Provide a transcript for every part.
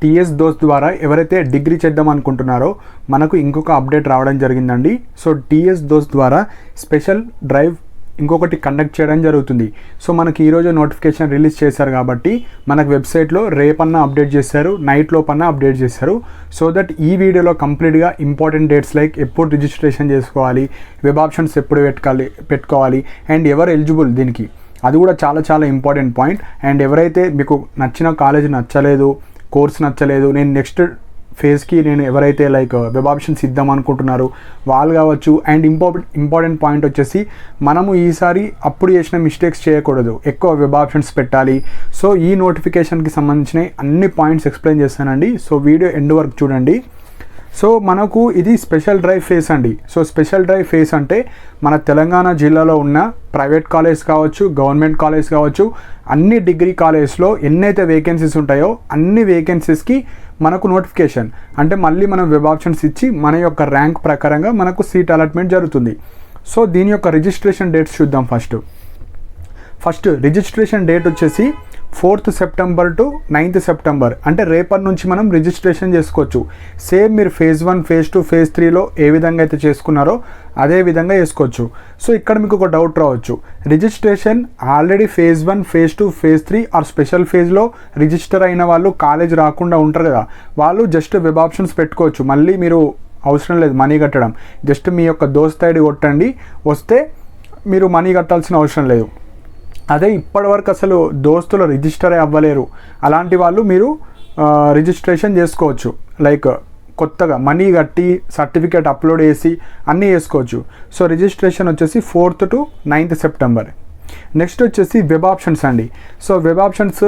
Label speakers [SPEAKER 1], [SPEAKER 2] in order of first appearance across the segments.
[SPEAKER 1] TS దోస్త్ ద్వారా ఎవరైతే డిగ్రీ చేద్దాం అనుకుంటున్నారో మనకు ఇంకొక అప్డేట్ రావడం జరిగిందండి. సో టీఎస్ దోస్త్ ద్వారా స్పెషల్ డ్రైవ్ ఇంకొకటి కండక్ట్ చేయడం జరుగుతుంది. సో మనకి ఈరోజు నోటిఫికేషన్ రిలీజ్ చేశారు కాబట్టి మనకు వెబ్సైట్లో రేపన్నా అప్డేట్ చేశారు, నైట్ లోపన్నా అప్డేట్ చేశారు. సో దట్ ఈ వీడియోలో కంప్లీట్గా ఇంపార్టెంట్ డేట్స్ లైక్ ఎప్పుడు రిజిస్ట్రేషన్ చేసుకోవాలి, వెబ్ ఆప్షన్స్ ఎప్పుడు పెట్టుకోవాలి అండ్ ఎవరు ఎలిజిబుల్ దీనికి, అది కూడా చాలా చాలా ఇంపార్టెంట్ పాయింట్. అండ్ ఎవరైతే మీకు నచ్చిన కాలేజ్ నచ్చలేదు, కోర్స్ నచ్చలేదు, నేను నెక్స్ట్ ఫేజ్కి నేను ఎవరైతే లైక్ వెబ్ ఆప్షన్స్ ఇద్దాం అనుకుంటున్నారు వాళ్ళు కావచ్చు. అండ్ ఇంపార్టెంట్ పాయింట్ వచ్చేసి మనము ఈసారి అప్పుడు చేసిన మిస్టేక్స్ చేయకూడదు, ఎక్కువ వెబ్ ఆప్షన్స్ పెట్టాలి. సో ఈ నోటిఫికేషన్కి సంబంధించిన అన్ని పాయింట్స్ ఎక్స్ప్లెయిన్ చేస్తానండి. సో వీడియో ఎండ్ వరకు చూడండి. సో మనకు ఇది స్పెషల్ డ్రైవ్ ఫేస్ అండి. సో స్పెషల్ డ్రైవ్ ఫేస్ అంటే మన తెలంగాణ జిల్లాలో ఉన్న ప్రైవేట్ కాలేజ్ కావచ్చు, గవర్నమెంట్ కాలేజ్ కావచ్చు, అన్ని డిగ్రీ కాలేజ్లో ఎన్నైతే వేకెన్సీస్ ఉంటాయో అన్ని వేకెన్సీస్కి మనకు నోటిఫికేషన్ అంటే మళ్ళీ మనం వెబ్ ఆప్షన్స్ ఇచ్చి మన యొక్క ర్యాంక్ ప్రకారంగా మనకు సీట్ అలాట్మెంట్ జరుగుతుంది. సో దీని యొక్క రిజిస్ట్రేషన్ డేట్స్ చూద్దాం. ఫస్ట్ రిజిస్ట్రేషన్ డేట్ వచ్చేసి 4th September to 9th September, అంటే రేపటి నుంచి మనం రిజిస్ట్రేషన్ చేసుకోవచ్చు. సేమ్ మీరు ఫేజ్ 1, ఫేజ్ 2, ఫేజ్ 3లో ఏ విధంగా అయితే చేసుకున్నారో అదే విధంగా చేసుకోవచ్చు. సో ఇక్కడ మీకు ఒక డౌట్ రావచ్చు, registration already phase 1, phase 2, phase 3 or special ఫేజ్లో రిజిస్టర్ అయిన వాళ్ళు కాలేజ్ రాకుండా ఉంటారు కదా, వాళ్ళు జస్ట్ వెబ్ ఆప్షన్స్ పెట్టుకోవచ్చు. మళ్ళీ మీరు అవసరం లేదు మనీ కట్టడం, జస్ట్ మీ యొక్క దోస్త్ ఐడి కొట్టండి, వస్తే మీరు మనీ కట్టాల్సిన అవసరం లేదు. అదే ఇప్పటివరకు అసలు దోస్తులు రిజిస్టర్ అవ్వలేరు అలాంటి వాళ్ళు మీరు రిజిస్ట్రేషన్ చేసుకోవచ్చు. లైక్ కొత్తగా మనీ కట్టి సర్టిఫికేట్ అప్లోడ్ చేసి అన్నీ చేసుకోవచ్చు. సో రిజిస్ట్రేషన్ వచ్చేసి 4th to 9th September. Next వచ్చేసి వెబ్ ఆప్షన్స్ అండి. సో వెబ్ ఆప్షన్స్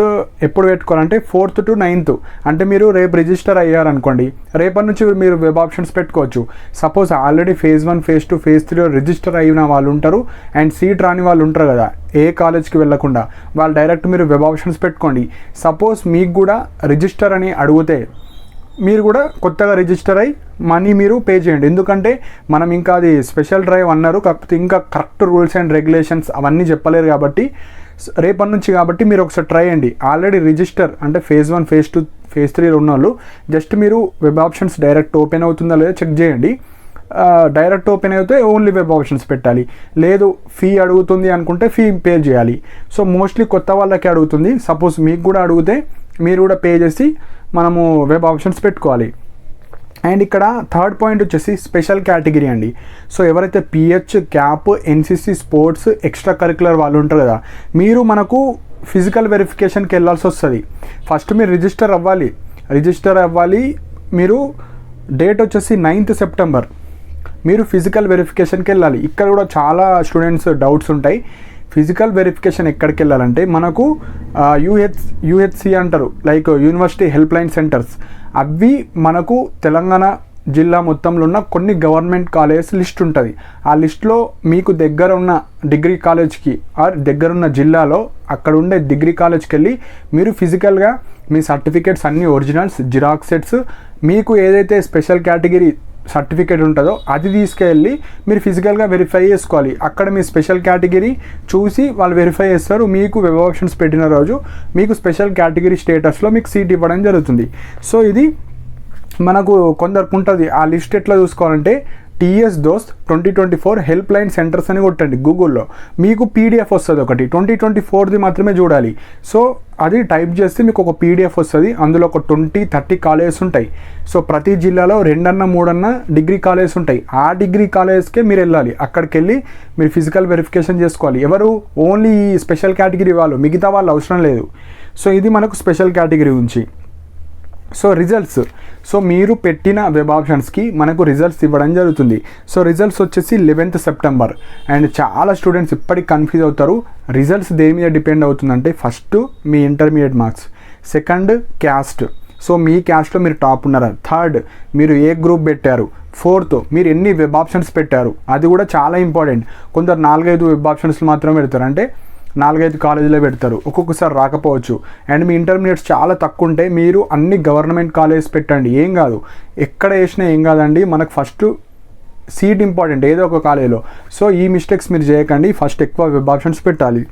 [SPEAKER 1] ఎప్పుడు పెట్టుకోవాలంటే 4th to 9th, అంటే మీరు రేపు రిజిస్టర్ అయ్యారనుకోండి, రేపటి నుంచి మీరు వెబ్ ఆప్షన్స్ పెట్టుకోవచ్చు. Suppose already phase 1, phase 2, phase 3లో రిజిస్టర్ అయిన వాళ్ళు ఉంటారు అండ్ సీట్ రాని వాళ్ళు ఉంటారు కదా, ఏ కాలేజ్కి వెళ్ళకుండా, వాళ్ళు డైరెక్ట్ మీరు వెబ్ ఆప్షన్స్ పెట్టుకోండి. సపోజ్ మీకు కూడా రిజిస్టర్ అని అడిగితే మీరు కూడా కొత్తగా రిజిస్టర్ అయ్యి మనీ మీరు పే చేయండి. ఎందుకంటే మనం ఇంకా అది స్పెషల్ డ్రైవ్ అన్నారు, కాకపోతే ఇంకా కరెక్ట్ రూల్స్ అండ్ రెగ్యులేషన్స్ అవన్నీ చెప్పలేరు కాబట్టి రేపటి నుంచి కాబట్టి మీరు ఒకసారి ట్రై చేయండి. ఆల్రెడీ రిజిస్టర్ అంటే ఫేజ్ 1, ఫేజ్ 2, ఫేజ్ 3లో ఉన్న వాళ్ళు జస్ట్ మీరు వెబ్ ఆప్షన్స్ డైరెక్ట్ ఓపెన్ అవుతుందా లేదా చెక్ చేయండి. డైరెక్ట్ ఓపెన్ అయితే ఓన్లీ వెబ్ ఆప్షన్స్ పెట్టాలి, లేదు ఫీ అడుగుతుంది అనుకుంటే ఫీ పే చేయాలి. సో మోస్ట్లీ కొత్త వాళ్ళకి అడుగుతుంది. సపోజ్ మీకు కూడా అడిగితే మీరు కూడా పే చేసి మనము వెబ్ ఆప్షన్స్ పెట్టుకోవాలి. అండ్ ఇక్కడ థర్డ్ పాయింట్ వచ్చేసి స్పెషల్ కేటగిరీ అండి. సో ఎవరైతే pH, cap, NCC, sports, extra curricular వాళ్ళు ఉంటారు కదా, మీరు మనకు ఫిజికల్ వెరిఫికేషన్కి వెళ్ళాల్సి వస్తుంది. ఫస్ట్ మీరు రిజిస్టర్ అవ్వాలి. మీరు డేట్ వచ్చేసి 9th సెప్టెంబర్ మీరు ఫిజికల్ వెరిఫికేషన్కి వెళ్ళాలి. ఇక్కడ కూడా చాలా స్టూడెంట్స్ డౌట్స్ ఉంటాయి. ఫిజికల్ వెరిఫికేషన్ ఎక్కడికి వెళ్ళాలంటే మనకు యూహెచ్సి అంటారు, like university help line centres. అవి మనకు తెలంగాణ జిల్లా మొత్తంలో ఉన్న కొన్ని గవర్నమెంట్ కాలేజెస్ లిస్ట్ ఉంటుంది. ఆ లిస్ట్లో మీకు దగ్గర ఉన్న డిగ్రీ కాలేజ్కి ఆర్ దగ్గరున్న జిల్లాలో అక్కడ ఉండే డిగ్రీ కాలేజ్కి వెళ్ళి మీరు ఫిజికల్గా మీ సర్టిఫికేట్స్ అన్నీ ఒరిజినల్స్, జిరాక్స్ సెట్స్, మీకు ఏదైతే స్పెషల్ కేటగిరీ సర్టిఫికేట్ ఉంటుందో అది తీసుకెళ్ళి మీరు ఫిజికల్గా వెరిఫై చేసుకోవాలి. అక్కడ మీ స్పెషల్ కేటగిరీ చూసి వాళ్ళు వెరిఫై చేస్తారు. మీకు వెబ్ ఆప్షన్స్ పెట్టిన రోజు మీకు స్పెషల్ కేటగిరీ స్టేటస్లో మీకు సీట్ ఇవ్వడం జరుగుతుంది. సో ఇది మనకు కొందరికి ఉంటుంది. ఆ లిస్ట్ ఎట్లా చూసుకోవాలంటే టీఎస్ దోస్త్ 2024 హెల్ప్ లైన్ సెంటర్స్ అని కొట్టండి గూగుల్లో, మీకు పీడిఎఫ్ వస్తుంది ఒకటి. 2024ది మాత్రమే చూడాలి. సో అది టైప్ చేస్తే మీకు ఒక పీడిఎఫ్ వస్తుంది. అందులో ఒక 20-30 కాలేజెస్ ఉంటాయి. సో ప్రతి జిల్లాలో 2-3 డిగ్రీ కాలేజెస్ ఉంటాయి. ఆ డిగ్రీ కాలేజ్కే మీరు వెళ్ళాలి. అక్కడికి వెళ్ళి మీరు ఫిజికల్ వెరిఫికేషన్ చేసుకోవాలి. ఎవరు ఓన్లీ స్పెషల్ కేటగిరీ వాళ్ళు, మిగతా వాళ్ళు అవసరం లేదు. సో ఇది మనకు స్పెషల్ కేటగిరీ గురించి. సో రిజల్ట్స్, సో మీరు పెట్టిన వెబ్ ఆప్షన్స్కి మనకు రిజల్ట్స్ ఇవ్వడం జరుగుతుంది. సో రిజల్ట్స్ వచ్చేసి 11th సెప్టెంబర్. అండ్ చాలా స్టూడెంట్స్ ఇప్పటికి కన్ఫ్యూజ్ అవుతారు. రిజల్ట్స్ దేని మీద డిపెండ్ అవుతుందంటే ఫస్ట్ మీ intermediate marks, second caste, so మీ క్యాస్ట్లో మీరు టాప్ ఉన్నారా, థర్డ్ మీరు ఏ గ్రూప్ పెట్టారు, ఫోర్త్ మీరు ఎన్ని వెబ్ ఆప్షన్స్ పెట్టారు, అది కూడా చాలా ఇంపార్టెంట్. కొందరు 4-5 వెబ్ ఆప్షన్స్ మాత్రమే పెడతారు, అంటే 4-5 కాలేజీలో పెడతారు, ఒక్కొక్కసారి రాకపోవచ్చు. అండ్ మీ ఇంటర్మీడియట్స్ చాలా తక్కువ ఉంటే మీరు అన్ని గవర్నమెంట్ కాలేజెస్ పెట్టండి, ఏం కాదు, ఎక్కడ వేసినా ఏం కాదండి. మనకు ఫస్ట్ సీట్ ఇంపార్టెంట్ ఏదో ఒక కాలేజీలో. సో ఈ మిస్టేక్స్ మీరు చేయకండి, ఫస్ట్ ఎక్కువ వెబ్ ఆప్షన్స్ పెట్టాలి.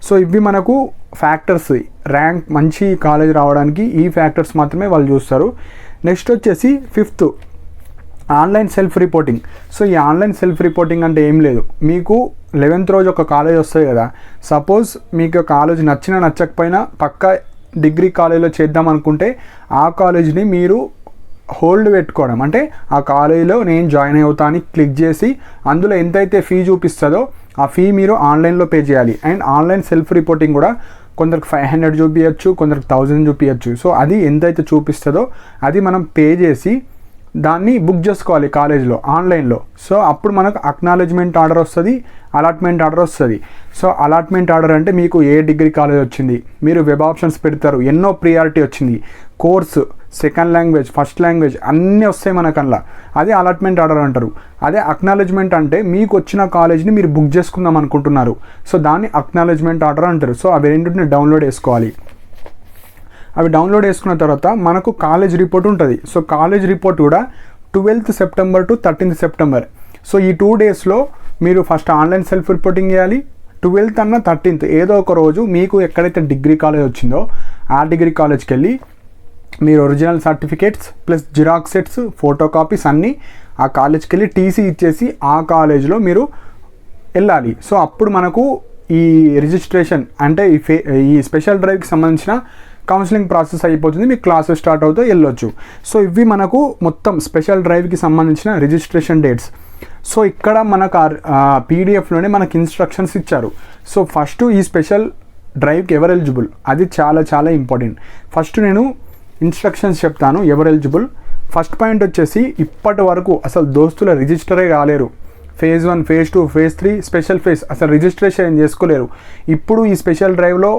[SPEAKER 1] సో ఇవి మనకు ఫ్యాక్టర్స్ ర్యాంక్ మంచి కాలేజ్ రావడానికి ఈ ఫ్యాక్టర్స్ మాత్రమే వాళ్ళు చూస్తారు. నెక్స్ట్ వచ్చేసి 5th online self reporting. So ఈ ఆన్లైన్ సెల్ఫ్ రిపోర్టింగ్ అంటే ఏం లేదు, మీకు 11th రోజు ఒక కాలేజ్ వస్తుంది కదా, సపోజ్ మీకు కాలేజ్ నచ్చినా నచ్చకపోయినా పక్కా డిగ్రీ కాలేజ్లో చేద్దాం అనుకుంటే ఆ కాలేజ్ని మీరు హోల్డ్ పెట్టుకోవడం, అంటే ఆ కాలేజీలో నేను జాయిన్ అవుతా అని క్లిక్ చేసి అందులో ఎంతైతే ఫీ చూపిస్తుందో ఆ ఫీ మీరు ఆన్లైన్లో పే చేయాలి. అండ్ ఆన్లైన్ సెల్ఫ్ రిపోర్టింగ్ కూడా కొందరికి 500 చూపించచ్చు, కొందరికి 1000 చూపించచ్చు. సో అది ఎంతైతే చూపిస్తుందో అది మనం పే చేసి దాన్ని బుక్ చేసుకోవాలి కాలేజ్లో ఆన్లైన్లో. సో అప్పుడు మనకు అక్నాలెడ్జ్మెంట్ ఆర్డర్ వస్తుంది, అలాట్మెంట్ ఆర్డర్ వస్తుంది. సో అలాట్మెంట్ ఆర్డర్ అంటే మీకు ఏ డిగ్రీ కాలేజ్ వచ్చింది, మీరు వెబ్ ఆప్షన్స్ పెడతారు, ఎన్నో ప్రియారిటీ వచ్చింది, course, second language, first language అన్నీ వస్తాయి మనకు అందులో, అదే అలాట్మెంట్ ఆర్డర్ అంటారు. అదే అక్నాలెడ్జ్మెంట్ అంటే మీకు వచ్చిన కాలేజ్ని మీరు బుక్ చేసుకుందాం అనుకుంటున్నారు, సో దాన్ని అక్నాలెడ్జ్మెంట్ ఆర్డర్ అంటారు. సో అవి రెండింటిని డౌన్లోడ్ చేసుకోవాలి. అవి డౌన్లోడ్ చేసుకున్న తర్వాత మనకు కాలేజ్ రిపోర్ట్ ఉంటుంది. సో కాలేజ్ రిపోర్ట్ కూడా 12th September to 13th September. So ఈ 2 డేస్లో మీరు ఫస్ట్ ఆన్లైన్ సెల్ఫ్ రిపోర్టింగ్ చేయాలి. 12th అన్న 13th ఏదో ఒక రోజు మీకు ఎక్కడైతే డిగ్రీ కాలేజ్ వచ్చిందో ఆ డిగ్రీ కాలేజ్కి వెళ్ళి మీరు original certificates plus xerox sets, photo copies అన్నీ ఆ కాలేజ్కి వెళ్ళి టీసీ ఇచ్చేసి ఆ కాలేజ్లో మీరు వెళ్ళాలి. సో అప్పుడు మనకు ఈ రిజిస్ట్రేషన్ అంటే ఈ స్పెషల్ డ్రైవ్కి సంబంధించిన కౌన్సిలింగ్ ప్రాసెస్ అయిపోతుంది, మీకు క్లాసెస్ స్టార్ట్ అవుతూ వెళ్ళొచ్చు. సో ఇవి మనకు మొత్తం స్పెషల్ డ్రైవ్కి సంబంధించిన రిజిస్ట్రేషన్ డేట్స్. సో ఇక్కడ మనకు పీడిఎఫ్లోనే మనకు ఇన్స్ట్రక్షన్స్ ఇచ్చారు. సో ఫస్ట్ ఈ స్పెషల్ డ్రైవ్కి ఎవరు ఎలిజిబుల్ అది చాలా చాలా ఇంపార్టెంట్. ఫస్ట్ నేను ఇన్స్ట్రక్షన్స్ చెప్తాను ఎవరు ఎలిజిబుల్. ఫస్ట్ పాయింట్ వచ్చేసి ఇప్పటి వరకు అసలు దోస్తుల రిజిస్టరే కాలేరు. phase 1, phase 2, phase 3 special phase అసలు రిజిస్ట్రేషన్ చేసుకోలేరు. ఇప్పుడు ఈ స్పెషల్ డ్రైవ్లో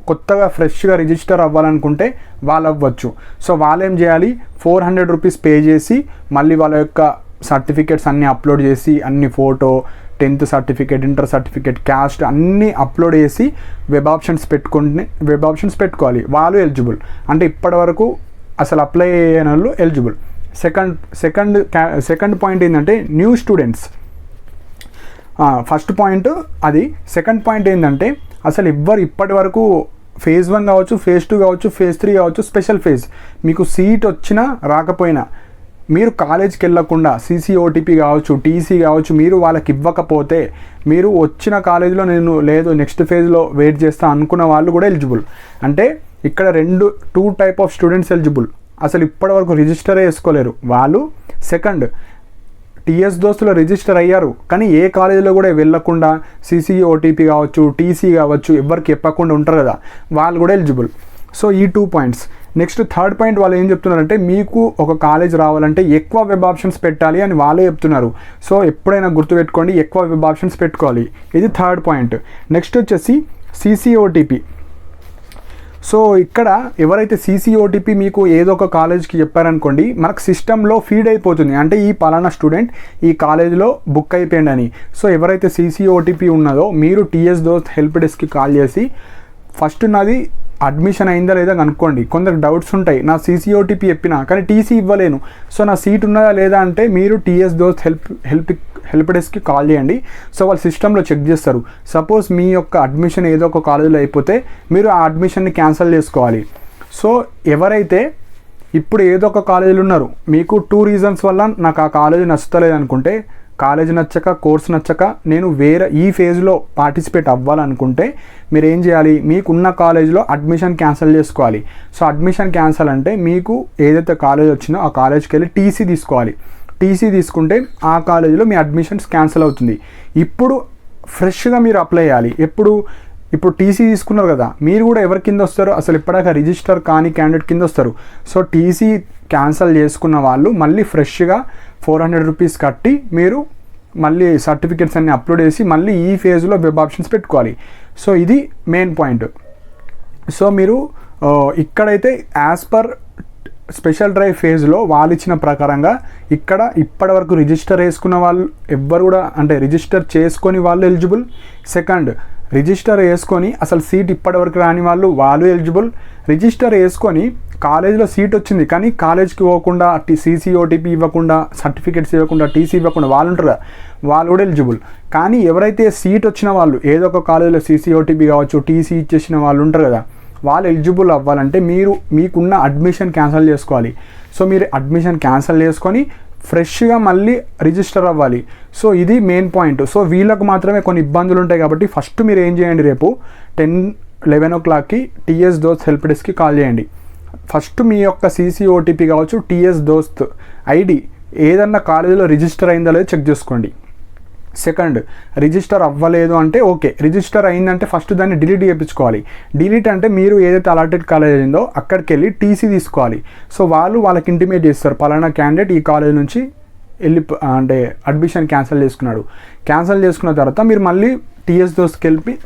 [SPEAKER 1] కొత్తగా ఫ్రెష్గా రిజిస్టర్ అవ్వాలనుకుంటే వాళ్ళు అవ్వచ్చు. సో వాళ్ళు ఏం చేయాలి, 400 రూపీస్ పే చేసి మళ్ళీ వాళ్ళ యొక్క సర్టిఫికేట్స్ అన్నీ అప్లోడ్ చేసి అన్ని photo, 10th certificate, inter certificate, caste అన్నీ అప్లోడ్ చేసి వెబ్ ఆప్షన్స్ పెట్టుకోవాలి. వాళ్ళు ఎలిజిబుల్. అంటే ఇప్పటి వరకు అసలు అప్లై అయిన వాళ్ళు ఎలిజిబుల్. సెకండ్ పాయింట్ ఏంటంటే న్యూ స్టూడెంట్స్. ఫస్ట్ పాయింట్ అది. సెకండ్ పాయింట్ ఏంటంటే అసలు ఇప్పటి వరకు phase 1 కావచ్చు, phase 2 కావచ్చు, phase 3 కావచ్చు, స్పెషల్ ఫేజ్ మీకు సీట్ వచ్చినా రాకపోయినా మీరు కాలేజ్కి వెళ్ళకుండా CCOTP కావచ్చు, టీసీ కావచ్చు, మీరు వాళ్ళకి ఇవ్వకపోతే మీరు వచ్చిన కాలేజీలో నేను లేదు నెక్స్ట్ ఫేజ్లో వెయిట్ చేస్తా అనుకున్న వాళ్ళు కూడా ఎలిజిబుల్. అంటే ఇక్కడ 2 టైప్ ఆఫ్ స్టూడెంట్స్ ఎలిజిబుల్. అసలు ఇప్పటి వరకు రిజిస్టరే చేసుకోలేరు వాళ్ళు. సెకండ్, టీఎస్ దోస్తులు రిజిస్టర్ అయ్యారు కానీ ఏ కాలేజీలో కూడా వెళ్ళకుండా CCOTP కావచ్చు, టీసీ కావచ్చు ఎవరికి చెప్పకుండా ఉంటారు కదా, వాళ్ళు కూడా ఎలిజిబుల్. సో ఈ 2 పాయింట్స్. నెక్స్ట్ థర్డ్ పాయింట్ వాళ్ళు ఏం చెప్తున్నారంటే మీకు ఒక కాలేజ్ రావాలంటే ఎక్కువ వెబ్ ఆప్షన్స్ పెట్టాలి అని వాళ్ళే చెప్తున్నారు. సో ఎప్పుడైనా గుర్తుపెట్టుకోండి, ఎక్కువ వెబ్ ఆప్షన్స్ పెట్టుకోవాలి. ఇది థర్డ్ పాయింట్. నెక్స్ట్ వచ్చేసి CCOTP. సో ఇక్కడ ఎవరైతే CCOTP మీకు ఏదో ఒక కాలేజ్కి చెప్పారనుకోండి, మనకు సిస్టంలో ఫీడ్ అయిపోతుంది, అంటే ఈ పలానా స్టూడెంట్ ఈ కాలేజ్లో బుక్ అయిపోయింది అని. సో ఎవరైతే CCOTP ఉన్నదో మీరు టీఎస్ దోస్త్ హెల్ప్ డెస్క్కి కాల్ చేసి ఫస్ట్ నాది అడ్మిషన్ అయిందా లేదా కనుక్కోండి. కొందరు డౌట్స్ ఉంటాయి, నా CCOTP చెప్పినా కానీ టీసీ ఇవ్వలేను, సో నా సీట్ ఉన్నదా లేదా అంటే మీరు టీఎస్ దోస్త్ హెల్ప్ డెస్క్కి కాల్ చేయండి. సో వాళ్ళు సిస్టంలో చెక్ చేస్తారు. సపోజ్ మీ యొక్క అడ్మిషన్ ఏదో ఒక కాలేజీలో అయిపోతే మీరు ఆ అడ్మిషన్ని క్యాన్సిల్ చేసుకోవాలి. సో ఎవరైతే ఇప్పుడు ఏదో ఒక కాలేజీలో ఉన్నారు, మీకు 2 రీజన్స్ వల్ల నాకు ఆ కాలేజీ నచ్చుతలేదు అనుకుంటే, కాలేజ్ నచ్చక, కోర్స్ నచ్చక నేను వేరే ఈ ఫేజ్లో పార్టిసిపేట్ అవ్వాలనుకుంటే మీరు ఏం చేయాలి, మీకున్న కాలేజ్లో అడ్మిషన్ క్యాన్సిల్ చేసుకోవాలి. సో అడ్మిషన్ క్యాన్సిల్ అంటే మీకు ఏదైతే కాలేజ్ వచ్చిందో ఆ కాలేజ్కి వెళ్ళి టీసీ తీసుకోవాలి. టీసీ తీసుకుంటే ఆ కాలేజీలో మీ అడ్మిషన్స్ క్యాన్సిల్ అవుతుంది. ఇప్పుడు ఫ్రెష్గా మీరు అప్లై చేయాలి. ఇప్పుడు టీసీ తీసుకున్నారు కదా, మీరు కూడా ఎవరి కింద వస్తారు, అసలు ఇప్పటిదాకా రిజిస్టర్ కాని క్యాండిడేట్ కింద వస్తారు. సో టీసీ క్యాన్సిల్ చేసుకున్న వాళ్ళు మళ్ళీ ఫ్రెష్గా 400 రూపీస్ కట్టి మీరు మళ్ళీ సర్టిఫికేట్స్ అన్ని అప్లోడ్ చేసి మళ్ళీ ఈ ఫేజ్లో వెబ్ ఆప్షన్స్ పెట్టుకోవాలి. సో ఇది మెయిన్ పాయింట్. సో మీరు ఇక్కడైతే యాజ్ పర్ స్పెషల్ డ్రైవ్ ఫేజ్లో వాళ్ళు ఇచ్చిన ప్రకారంగా ఇక్కడ ఇప్పటి వరకు రిజిస్టర్ చేసుకున్న వాళ్ళు ఎవ్వరు కూడా, అంటే రిజిస్టర్ చేసుకొని వాళ్ళు ఎలిజిబుల్. సెకండ్, రిజిస్టర్ వేసుకొని అసలు సీట్ ఇప్పటివరకు రాని వాళ్ళు ఎలిజిబుల్. రిజిస్టర్ వేసుకొని కాలేజ్లో సీట్ వచ్చింది కానీ కాలేజ్కి పోకుండా, CCOTP ఇవ్వకుండా, సర్టిఫికేట్స్ ఇవ్వకుండా, టీసీ ఇవ్వకుండా వాళ్ళు ఉంటారు కదా, వాళ్ళు కూడా ఎలిజిబుల్. కానీ ఎవరైతే సీట్ వచ్చిన వాళ్ళు ఏదో ఒక కాలేజ్లో CCOTP కావచ్చు, టీసీ ఇచ్చేసిన వాళ్ళు ఉంటారు కదా, వాళ్ళు ఎలిజిబుల్ అవ్వాలంటే మీకున్న అడ్మిషన్ క్యాన్సిల్ చేసుకోవాలి. సో మీరు అడ్మిషన్ క్యాన్సిల్ చేసుకొని ఫ్రెష్గా మళ్ళీ రిజిస్టర్ అవ్వాలి. సో ఇది మెయిన్ పాయింట్. సో వీళ్ళకు మాత్రమే కొన్ని ఇబ్బందులు ఉంటాయి కాబట్టి ఫస్ట్ మీరు ఏం చేయండి, రేపు 10-11 o'clockకి టీఎస్ దోస్త్ హెల్ప్ డెస్క్కి కాల్ చేయండి. ఫస్ట్ మీ యొక్క సీసీ ఓటీపీ కావచ్చు, టీఎస్ దోస్త్ ఐడి ఏదన్నా కాలేజీలో రిజిస్టర్ అయిందో లేదో చెక్ చేసుకోండి. సెకండ్, రిజిస్టర్ అవ్వలేదు అంటే ఓకే, రిజిస్టర్ అయిందంటే ఫస్ట్ దాన్ని డిలీట్ చేయించుకోవాలి. డిలీట్ అంటే మీరు ఏదైతే అలాటెడ్ కాలేజ్ అయిందో అక్కడికి వెళ్ళి టీసీ తీసుకోవాలి. సో వాళ్ళకి ఇంటిమేట్ చేస్తారు, పలానా క్యాండిడేట్ ఈ కాలేజ్ నుంచి అంటే అడ్మిషన్ క్యాన్సిల్ చేసుకున్న తర్వాత మీరు మళ్ళీ టీఎస్ దోస్కి వెళ్ళి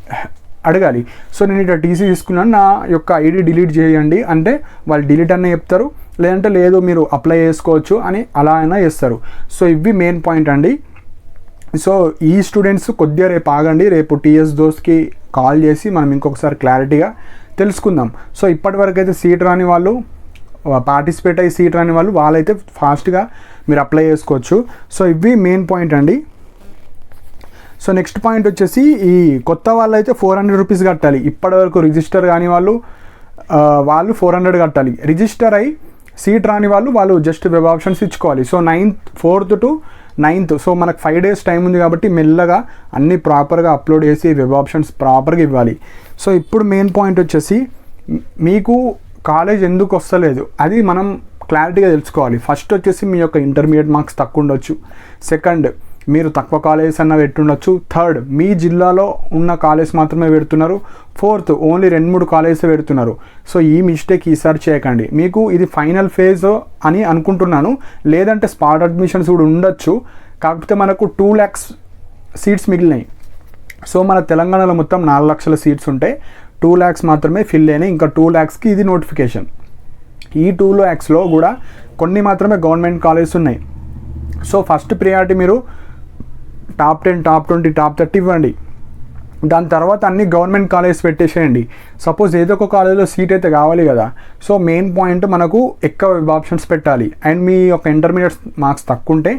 [SPEAKER 1] అడగాలి. సో నేను ఇట్లా టీసీ తీసుకున్నాను, నా యొక్క ఐడి డిలీట్ చేయండి అంటే వాళ్ళు డిలీట్ అనే చెప్తారు, లేదంటే లేదు మీరు అప్లై చేసుకోవచ్చు అని అలా అయినా చేస్తారు. సో ఇవి మెయిన్ పాయింట్ అండి. సో ఈ స్టూడెంట్స్ కొద్దిగా రేపు ఆగండి, రేపు టీఎస్ దోస్కి కాల్ చేసి మనం ఇంకొకసారి క్లారిటీగా తెలుసుకుందాం. సో ఇప్పటివరకు అయితే సీట్ రాని వాళ్ళు, పార్టిసిపేట్ అయ్యి సీట్ రాని వాళ్ళైతే ఫాస్ట్గా మీరు అప్లై చేసుకోవచ్చు. సో ఇవి మెయిన్ పాయింట్ అండి. సో నెక్స్ట్ పాయింట్ వచ్చేసి ఈ కొత్త వాళ్ళు అయితే 400 రూపీస్ కట్టాలి. ఇప్పటివరకు రిజిస్టర్ కాని వాళ్ళు 400 కట్టాలి. రిజిస్టర్ అయ్యి సీట్ రాని వాళ్ళు జస్ట్ వెబ్ ఆప్షన్స్ ఇచ్చుకోవాలి. So 4th to 9th, so మనకు 5 days టైం ఉంది కాబట్టి మెల్లగా అన్నీ ప్రాపర్గా అప్లోడ్ చేసి వెబ్ ఆప్షన్స్ ప్రాపర్గా ఇవ్వాలి. సో ఇప్పుడు మెయిన్ పాయింట్ వచ్చేసి మీకు కాలేజ్ ఎందుకు వస్తలేదు అది మనం క్లారిటీగా తెలుసుకోవాలి. ఫస్ట్ వచ్చేసి మీ యొక్క ఇంటర్మీడియట్ మార్క్స్ తక్కువ ఉండొచ్చు. సెకండ్, మీరు తక్కువ కాలేజెస్ అన్న పెట్టుండొచ్చు. థర్డ్, మీ జిల్లాలో ఉన్న కాలేజ్ మాత్రమే పెడుతున్నారు. ఫోర్త్, ఓన్లీ 2-3 కాలేజెస్ పెడుతున్నారు. సో ఈ మిస్టేక్ ఈసారి చేయకండి. మీకు ఇది ఫైనల్ ఫేజ్ అని అనుకుంటున్నాను, లేదంటే స్పాట్ అడ్మిషన్స్ కూడా ఉండొచ్చు. కాకపోతే మనకు 2 lakhs సీట్స్ మిగిలినాయి. సో మన తెలంగాణలో మొత్తం 4 లక్షల సీట్స్ ఉంటే 2 lakhs మాత్రమే ఫిల్ అయినాయి. ఇంకా 2 lakhsకి ఇది నోటిఫికేషన్. ఈ 2 lakhsలో కూడా కొన్ని మాత్రమే గవర్నమెంట్ కాలేజెస్ ఉన్నాయి. సో ఫస్ట్ ప్రియారిటీ మీరు టాప్ 10, టాప్ 20, టాప్ 30 ఇవ్వండి. దాని తర్వాత అన్ని గవర్నమెంట్ కాలేజెస్ పెట్టేసేయండి. సపోజ్ ఏదో ఒక కాలేజీలో సీట్ అయితే కావాలి కదా. సో మెయిన్ పాయింట్ మనకు ఎక్కువ వెబ్ ఆప్షన్స్ పెట్టాలి. అండ్ మీ యొక్క ఇంటర్మీడియట్ మార్క్స్ తక్కువ ఉంటే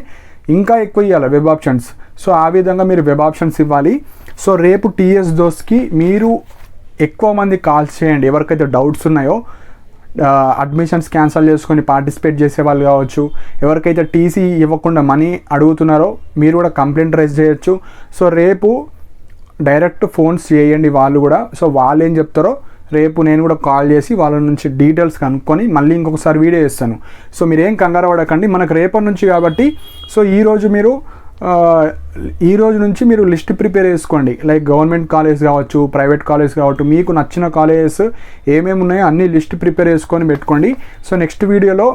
[SPEAKER 1] ఇంకా ఎక్కువ ఇవ్వాలి వెబ్ ఆప్షన్స్. సో ఆ విధంగా మీరు వెబ్ ఆప్షన్స్ ఇవ్వాలి. సో రేపు టీఎస్ దోస్కి మీరు ఎక్కువ మంది కాల్స్ చేయండి. ఎవరికైతే డౌట్స్ ఉన్నాయో, అడ్మిషన్స్ క్యాన్సిల్ చేసుకొని పార్టిసిపేట్ చేసే వాళ్ళు కావచ్చు, ఎవరికైతే టీసీ ఇవ్వకుండా మనీ అడుగుతున్నారో మీరు కూడా కంప్లైంట్ రైజ్ చేయొచ్చు. సో రేపు డైరెక్ట్ ఫోన్స్ చేయండి వాళ్ళు కూడా. సో వాళ్ళు ఏం చెప్తారో రేపు నేను కూడా కాల్ చేసి వాళ్ళ నుంచి డీటెయిల్స్ కనుక్కొని మళ్ళీ ఇంకొకసారి వీడియో చేస్తాను. సో మీరేం కంగారు పడకండి, మనకు రేపటి నుంచి కాబట్టి. సో ఈ రోజు నుంచి మీరు లిస్ట్ ప్రిపేర్ చేసుకోండి. లైక్ గవర్నమెంట్ కాలేజ్ కావచ్చు, ప్రైవేట్ కాలేజ్ కావచ్చు, మీకు నచ్చిన కాలేజెస్ ఏమేమి ఉన్నాయో అన్ని లిస్ట్ ప్రిపేర్ చేసుకొని పెట్టుకోండి. సో నెక్స్ట్ వీడియోలో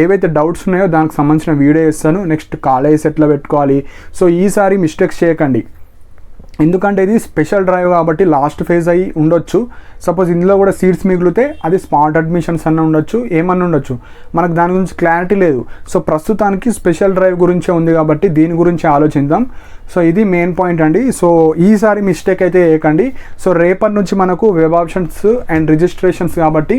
[SPEAKER 1] ఏవైతే డౌట్స్ ఉన్నాయో దానికి సంబంధించిన వీడియో ఇస్తాను. నెక్స్ట్ కాలేజెస్ ఎట్లా పెట్టుకోవాలి. సో ఈసారి మిస్టేక్స్ చేయకండి, ఎందుకంటే ఇది స్పెషల్ డ్రైవ్ కాబట్టి లాస్ట్ ఫేజ్ అయ్యి ఉండొచ్చు. సపోజ్ ఇందులో కూడా సీట్స్ మిగిలితే అది స్పాట్ అడ్మిషన్స్ అన్న ఉండొచ్చు, ఏమన్నా ఉండొచ్చు, మనకు దాని గురించి క్లారిటీ లేదు. సో ప్రస్తుతానికి స్పెషల్ డ్రైవ్ గురించే ఉంది కాబట్టి దీని గురించి ఆలోచిద్దాం. సో ఇది మెయిన్ పాయింట్ అండి. సో ఈసారి మిస్టేక్ అయితే చేయకండి. సో రేపటి నుంచి మనకు వెబ్ ఆప్షన్స్ అండ్ రిజిస్ట్రేషన్స్ కాబట్టి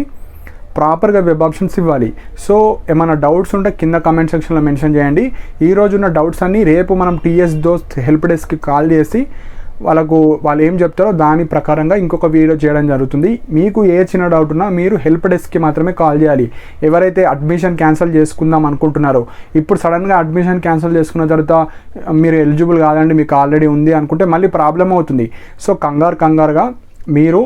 [SPEAKER 1] ప్రాపర్గా వెబ్ ఆప్షన్స్ ఇవ్వాలి. సో ఏమైనా డౌట్స్ ఉంటే కింద కామెంట్ సెక్షన్లో మెన్షన్ చేయండి. ఈరోజు ఉన్న డౌట్స్ అన్నీ రేపు మనం టీఎస్ దోస్త్ హెల్ప్ డెస్క్కి కాల్ చేసి వాళ్ళు ఏం చెప్తారో దాని ప్రకారంగా ఇంకొక వీడియో చేయడం జరుగుతుంది. మీకు ఏ చిన్న డౌట్ ఉన్నా మీరు హెల్ప్ డెస్క్కి మాత్రమే కాల్ చేయాలి. ఎవరైతే అడ్మిషన్ క్యాన్సిల్ చేసుకుందాం అనుకుంటున్నారో, ఇప్పుడు సడన్గా అడ్మిషన్ క్యాన్సిల్ చేసుకున్న తర్వాత మీరు ఎలిజిబుల్ కాదండి, మీకు ఆల్రెడీ ఉంది అనుకుంటే మళ్ళీ ప్రాబ్లం అవుతుంది. సో కంగారుగా మీరు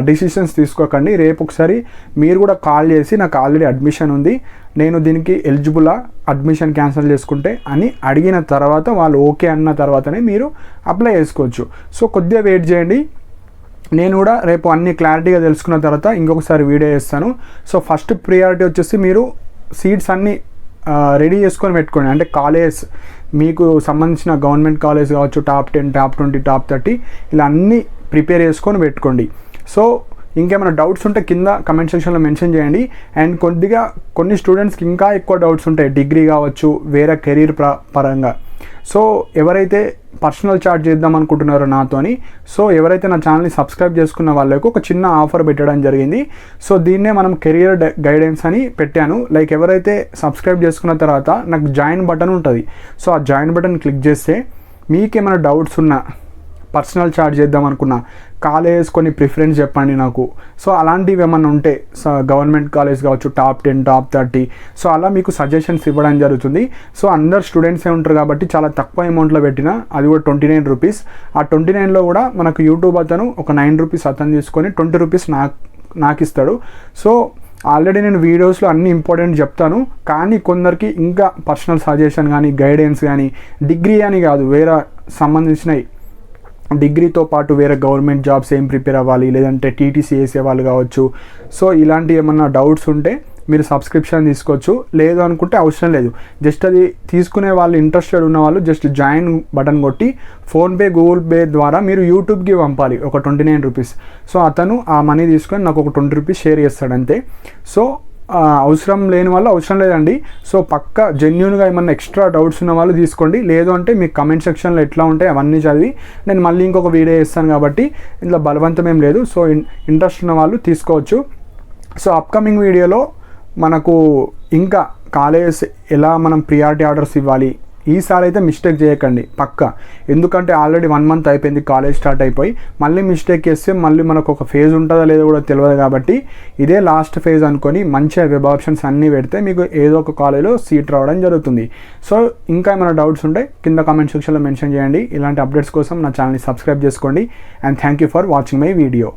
[SPEAKER 1] డిసిషన్స్ తీసుకోకండి. రేపు ఒకసారి మీరు కూడా కాల్ చేసి నాకు ఆల్రెడీ అడ్మిషన్ ఉంది, నేను దీనికి ఎలిజిబులా, అడ్మిషన్ క్యాన్సిల్ చేసుకుంటే అని అడిగిన తర్వాత వాళ్ళు ఓకే అన్న తర్వాతనే మీరు అప్లై చేసుకోవచ్చు. సో కొద్దిగా వెయిట్ చేయండి. నేను కూడా రేపు అన్ని క్లారిటీగా తెలుసుకున్న తర్వాత ఇంకొకసారి వీడియో చేస్తాను. సో ఫస్ట్ ప్రియారిటీ వచ్చేసి మీరు సీట్స్ అన్నీ రెడీ చేసుకొని పెట్టుకోండి. అంటే కాలేజ్ మీకు సంబంధించిన గవర్నమెంట్ కాలేజ్ కావచ్చు, టాప్ 10, టాప్ 20, టాప్ 30 ఇలా అన్నీ ప్రిపేర్ చేసుకొని పెట్టుకోండి. సో ఇంకేమైనా డౌట్స్ ఉంటే కింద కమెంట్ సెక్షన్లో మెన్షన్ చేయండి. అండ్ కొన్ని స్టూడెంట్స్కి ఇంకా ఎక్కువ డౌట్స్ ఉంటాయి, డిగ్రీ కావచ్చు, వేరే కెరీర్ పరంగా. సో ఎవరైతే పర్సనల్ చాట్ చేద్దాం అనుకుంటున్నారో నాతోని, సో ఎవరైతే నా ఛానల్ని సబ్స్క్రైబ్ చేసుకున్న వాళ్ళకు ఒక చిన్న ఆఫర్ పెట్టడం జరిగింది. సో దీన్నే మనం కెరియర్ గైడెన్స్ అని పెట్టాను. లైక్ ఎవరైతే సబ్స్క్రైబ్ చేసుకున్న తర్వాత నాకు జాయిన్ బటన్ ఉంటుంది. సో ఆ జాయిన్ బటన్ క్లిక్ చేస్తే మీకేమైనా డౌట్స్ ఉన్నా, పర్సనల్ చాట్ చేద్దాం అనుకున్నా, కాలేజెస్ కొన్ని ప్రిఫరెన్స్ చెప్పండి నాకు. సో అలాంటివి ఏమన్నా ఉంటే గవర్నమెంట్ కాలేజ్ కావచ్చు, టాప్ 10 టాప్ 30, సో అలా మీకు సజెషన్స్ ఇవ్వడం జరుగుతుంది. సో అందరు స్టూడెంట్సే ఉంటారు కాబట్టి చాలా తక్కువ అమౌంట్లో పెట్టిన, అది కూడా 29 రూపీస్. ఆ 29లో కూడా మనకు యూట్యూబ్ అతను ఒక 9 రూపీస్ అతను తీసుకొని 20 రూపీస్ నాకు ఇస్తాడు. సో ఆల్రెడీ నేను వీడియోస్లో అన్ని ఇంపార్టెంట్ చెప్తాను, కానీ కొందరికి ఇంకా పర్సనల్ సజెషన్ కానీ గైడెన్స్ కానీ డిగ్రీ అని కాదు, వేరే సంబంధించినవి డిగ్రీతో పాటు వేరే గవర్నమెంట్ జాబ్స్ ఏం ప్రిపేర్ అవ్వాలి, లేదంటే టీటీసీ వేసే వాళ్ళు కావచ్చు. సో ఇలాంటి ఏమన్నా డౌట్స్ ఉంటే మీరు సబ్స్క్రిప్షన్ తీసుకోవచ్చు, లేదు అనుకుంటే అవసరం లేదు. జస్ట్ అది తీసుకునే వాళ్ళు ఇంట్రెస్టెడ్ ఉన్న వాళ్ళు జస్ట్ జాయిన్ బటన్ కొట్టి ఫోన్పే గూగుల్ పే ద్వారా మీరు యూట్యూబ్కి పంపాలి ఒక 29 రూపీస్. సో అతను ఆ మనీ తీసుకొని నాకు ఒక 20 రూపీస్ షేర్ చేస్తాడు అంతే. సో అవసరం లేని వాళ్ళు అవసరం లేదండి. సో పక్క జెన్యూన్గా ఏమన్నా ఎక్స్ట్రా డౌట్స్ ఉన్న వాళ్ళు తీసుకోండి, లేదు అంటే మీకు కమెంట్ సెక్షన్లో ఎట్లా ఉంటాయి అవన్నీ చదివి నేను మళ్ళీ ఇంకొక వీడియో చేస్తాను కాబట్టి ఇందులో బలవంతం ఏం లేదు. సో ఇంట్రెస్ట్ ఉన్న వాళ్ళు తీసుకోవచ్చు. సో అప్కమింగ్ వీడియోలో మనకు ఇంకా కాలేజెస్ ఎలా మనం ప్రియారిటీ ఆర్డర్స్ ఇవ్వాలి, ఈసారి అయితే మిస్టేక్ చేయకండి పక్క. ఎందుకంటే ఆల్రెడీ 1 మంత్ అయిపోయింది కాలేజ్ స్టార్ట్ అయిపోయి, మళ్ళీ మిస్టేక్ చేస్తే మళ్ళీ మనకు ఒక ఫేజ్ ఉంటుందో లేదో కూడా తెలియదు. కాబట్టి ఇదే లాస్ట్ ఫేజ్ అనుకొని మంచిగా వెబ్ ఆప్షన్స్ అన్నీ పెడితే మీకు ఏదో ఒక కాలేజ్లో సీట్ రావడం జరుగుతుంది. సో ఇంకా ఏమైనా డౌట్స్ ఉంటే కింద కామెంట్ సెక్షన్లో మెన్షన్ చేయండి. ఇలాంటి అప్డేట్స్ కోసం నా ఛానల్ని సబ్స్క్రైబ్ చేసుకోండి. And thank you for watching my video.